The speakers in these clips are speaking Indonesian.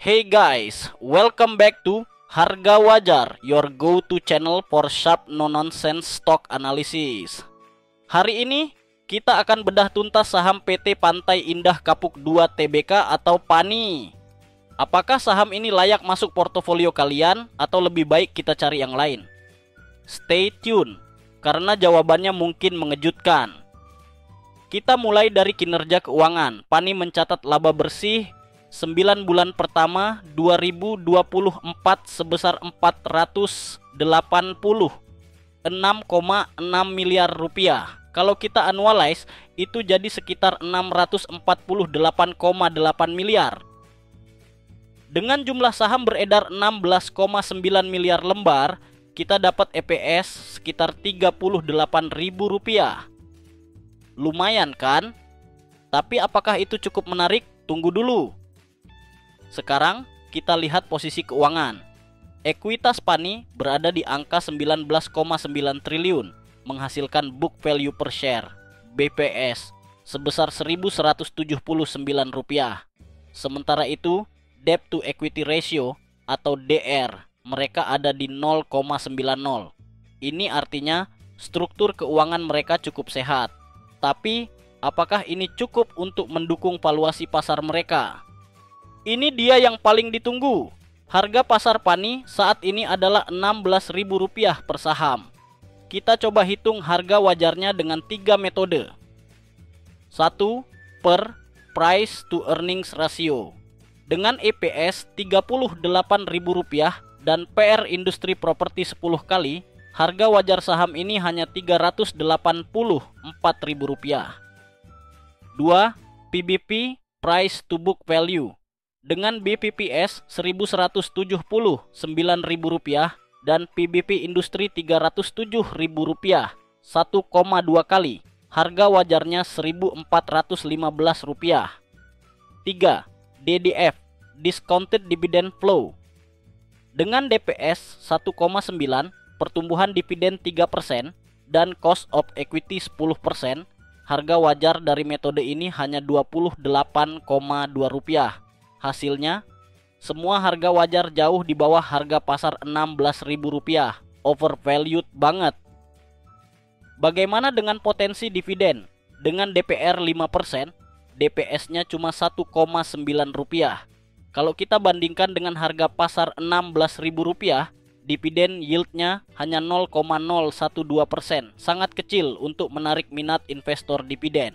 Hey guys, welcome back to Harga Wajar, your go-to channel for sharp no-nonsense stock analysis. Hari ini kita akan bedah tuntas saham PT Pantai Indah Kapuk 2 Tbk atau PANI. Apakah saham ini layak masuk portofolio kalian atau lebih baik kita cari yang lain? Stay tune, karena jawabannya mungkin mengejutkan. Kita mulai dari kinerja keuangan. PANI mencatat laba bersih 9 bulan pertama 2024 sebesar 480,6,6 miliar rupiah. Kalau kita annualize itu jadi sekitar 648,8 miliar. Dengan jumlah saham beredar 16,9 miliar lembar, kita dapat EPS sekitar Rp38.000. Lumayan kan? Tapi apakah itu cukup menarik? Tunggu dulu. Sekarang kita lihat posisi keuangan. Ekuitas PANI berada di angka 19,9 triliun, menghasilkan book value per share BPS sebesar Rp1.179. Sementara itu, debt to equity ratio atau DR mereka ada di 0,90. Ini artinya struktur keuangan mereka cukup sehat. Tapi, apakah ini cukup untuk mendukung valuasi pasar mereka? Ini dia yang paling ditunggu. Harga pasar PANI saat ini adalah Rp16.000 per saham. Kita coba hitung harga wajarnya dengan 3 metode. 1. Per price to earnings ratio. Dengan EPS Rp38.000 dan PR industri properti 10 kali, harga wajar saham ini hanya Rp384.000. 2. PBP price to book value. Dengan BPPS Rp1.179.000 dan PBP industri Rp307.000, 1,2 kali. Harga wajarnya Rp1.415. 3. DDF discounted dividend flow. Dengan DPS 1,9, pertumbuhan dividen 3% dan cost of equity 10%, harga wajar dari metode ini hanya Rp28,2. Hasilnya, semua harga wajar jauh di bawah harga pasar Rp16.000. Overvalued banget. Bagaimana dengan potensi dividen? Dengan DPR 5%, DPS-nya cuma Rp1,9. Kalau kita bandingkan dengan harga pasar Rp16.000, dividen yield-nya hanya 0,012%, sangat kecil untuk menarik minat investor dividen.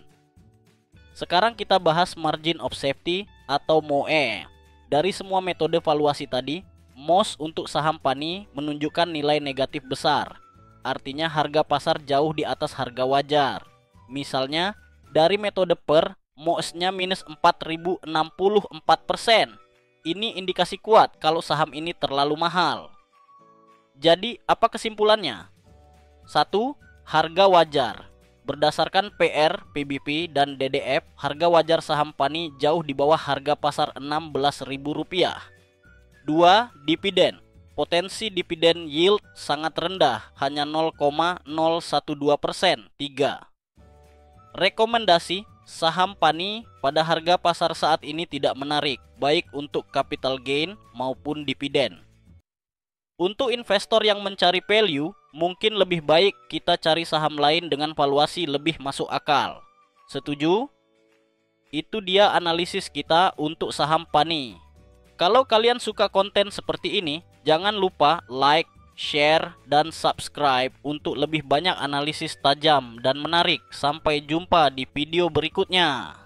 Sekarang kita bahas margin of safety atau MOE. Dari semua metode valuasi tadi, MOS untuk saham PANI menunjukkan nilai negatif besar. Artinya harga pasar jauh di atas harga wajar. Misalnya, dari metode per, MOS-nya minus 4.064%. Ini indikasi kuat kalau saham ini terlalu mahal. Jadi, apa kesimpulannya? 1. Harga wajar. Berdasarkan PR, PBP, dan DDF, harga wajar saham PANI jauh di bawah harga pasar Rp16.000. 2. Dividen. Potensi dividen yield sangat rendah, hanya 0,012%. 3. Rekomendasi, saham PANI pada harga pasar saat ini tidak menarik, baik untuk capital gain maupun dividen. Untuk investor yang mencari value, mungkin lebih baik kita cari saham lain dengan valuasi lebih masuk akal. Setuju? Itu dia analisis kita untuk saham PANI. Kalau kalian suka konten seperti ini, jangan lupa like, share, dan subscribe untuk lebih banyak analisis tajam dan menarik. Sampai jumpa di video berikutnya.